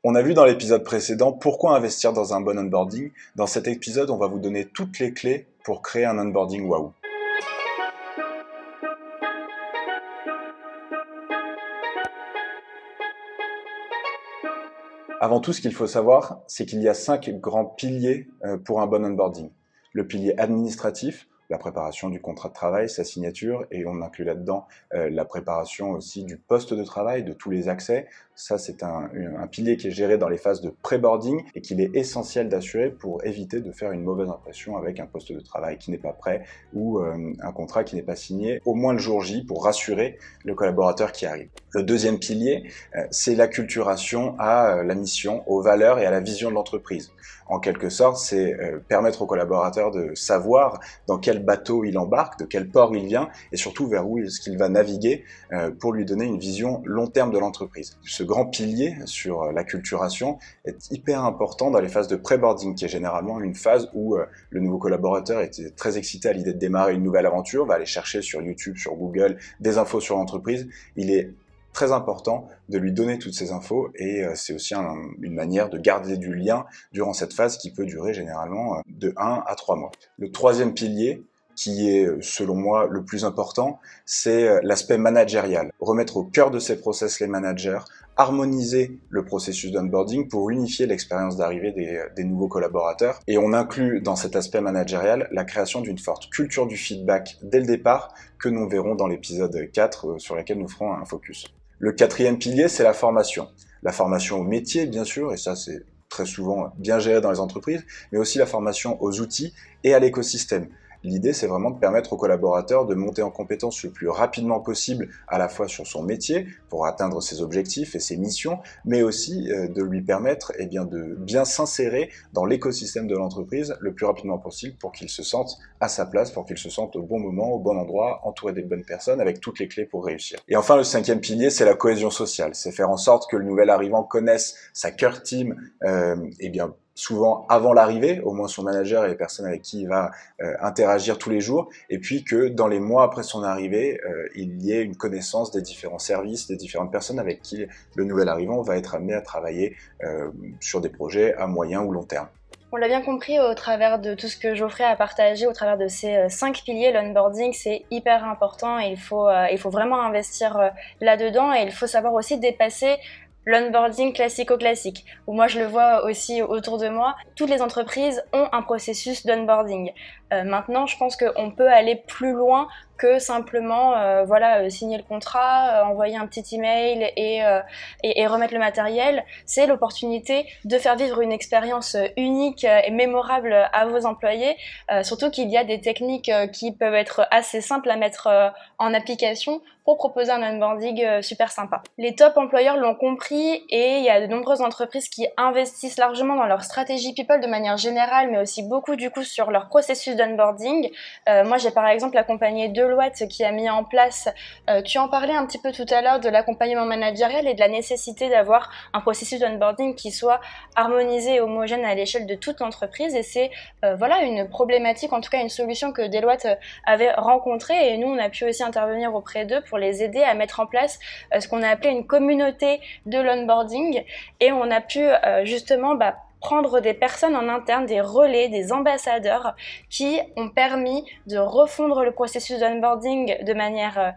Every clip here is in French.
On a vu dans l'épisode précédent pourquoi investir dans un bon onboarding. Dans cet épisode, on va vous donner toutes les clés pour créer un onboarding waouh. Avant tout, ce qu'il faut savoir, c'est qu'il y a 5 grands piliers pour un bon onboarding. Le pilier administratif, la préparation du contrat de travail, sa signature, et on inclut là-dedans la préparation aussi du poste de travail, de tous les accès. Ça, c'est un pilier qui est géré dans les phases de pré-boarding et qu'il est essentiel d'assurer pour éviter de faire une mauvaise impression avec un poste de travail qui n'est pas prêt ou un contrat qui n'est pas signé, au moins le jour J, pour rassurer le collaborateur qui arrive. Le deuxième pilier, c'est l'acculturation à la mission, aux valeurs et à la vision de l'entreprise. En quelque sorte, c'est permettre au collaborateur de savoir dans quel bateau il embarque, de quel port il vient et surtout vers où est-ce qu'il va naviguer pour lui donner une vision long terme de l'entreprise. Ce grand pilier sur l'acculturation est hyper important dans les phases de pré-boarding, qui est généralement une phase où le nouveau collaborateur est très excité à l'idée de démarrer une nouvelle aventure, va aller chercher sur YouTube, sur Google, des infos sur l'entreprise. Il est très important de lui donner toutes ces infos et c'est aussi une manière de garder du lien durant cette phase qui peut durer généralement de 1 à 3 mois. Le troisième pilier, qui est selon moi le plus important, c'est l'aspect managérial. Remettre au cœur de ces process les managers, harmoniser le processus d'onboarding pour unifier l'expérience d'arrivée des nouveaux collaborateurs. Et on inclut dans cet aspect managérial la création d'une forte culture du feedback dès le départ que nous verrons dans l'épisode 4 sur laquelle nous ferons un focus. Le quatrième pilier, c'est la formation. La formation au métier, bien sûr, et ça c'est très souvent bien géré dans les entreprises, mais aussi la formation aux outils et à l'écosystème. L'idée, c'est vraiment de permettre au collaborateur de monter en compétence le plus rapidement possible, à la fois sur son métier, pour atteindre ses objectifs et ses missions, mais aussi de lui permettre de bien s'insérer dans l'écosystème de l'entreprise le plus rapidement possible pour qu'il se sente à sa place, pour qu'il se sente au bon moment, au bon endroit, entouré des bonnes personnes, avec toutes les clés pour réussir. Et enfin, le cinquième pilier, c'est la cohésion sociale. C'est faire en sorte que le nouvel arrivant connaisse sa core team, souvent avant l'arrivée, au moins son manager et les personnes avec qui il va interagir tous les jours, et puis que dans les mois après son arrivée, il y ait une connaissance des différents services, des différentes personnes avec qui le nouvel arrivant va être amené à travailler sur des projets à moyen ou long terme. On l'a bien compris au travers de tout ce que Geoffrey a partagé, au travers de ces 5 piliers, l'onboarding c'est hyper important et il faut vraiment investir là-dedans et il faut savoir aussi dépasser l'onboarding classico-classique, où moi je le vois aussi autour de moi, toutes les entreprises ont un processus d'onboarding. Maintenant, je pense qu'on peut aller plus loin que simplement signer le contrat, envoyer un petit email et remettre le matériel. C'est l'opportunité de faire vivre une expérience unique et mémorable à vos employés, surtout qu'il y a des techniques qui peuvent être assez simples à mettre en application pour proposer un onboarding super sympa. Les top employeurs l'ont compris et il y a de nombreuses entreprises qui investissent largement dans leur stratégie people de manière générale, mais aussi beaucoup du coup sur leur processus d'onboarding. Moi j'ai par exemple accompagné Deloitte qui a mis en place, tu en parlais un petit peu tout à l'heure, de l'accompagnement managérial et de la nécessité d'avoir un processus d'onboarding qui soit harmonisé et homogène à l'échelle de toute l'entreprise et c'est une problématique, en tout cas une solution que Deloitte avait rencontrée et nous on a pu aussi intervenir auprès d'eux pour les aider à mettre en place ce qu'on a appelé une communauté de l'onboarding et on a pu prendre des personnes en interne, des relais, des ambassadeurs qui ont permis de refondre le processus d'onboarding de manière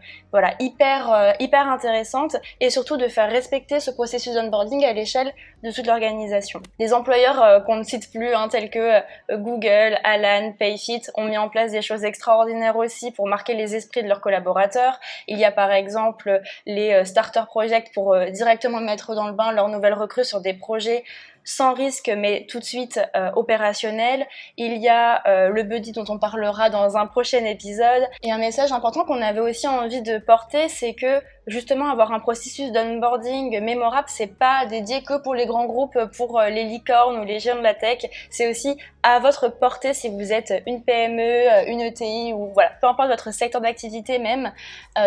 hyper intéressante et surtout de faire respecter ce processus d'onboarding à l'échelle de toute l'organisation. Des employeurs qu'on ne cite plus, tels que Google, Alan, Payfit, ont mis en place des choses extraordinaires aussi pour marquer les esprits de leurs collaborateurs. Il y a par exemple les Starter Project pour directement mettre dans le bain leurs nouvelles recrues sur des projets sans risque mais tout de suite opérationnel. Il y a le buddy dont on parlera dans un prochain épisode. Et un message important qu'on avait aussi envie de porter, c'est que justement avoir un processus d'onboarding mémorable, c'est pas dédié que pour les grands groupes, pour les licornes ou les géants de la tech, c'est aussi à votre portée si vous êtes une PME, une ETI ou peu importe votre secteur d'activité même,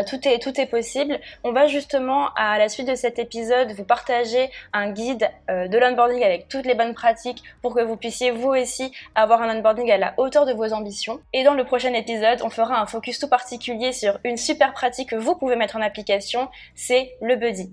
tout est possible. On va justement à la suite de cet épisode vous partager un guide de l'onboarding avec toutes les bonnes pratiques pour que vous puissiez vous aussi avoir un onboarding à la hauteur de vos ambitions. Et dans le prochain épisode, on fera un focus tout particulier sur une super pratique que vous pouvez mettre en application, c'est le buddy.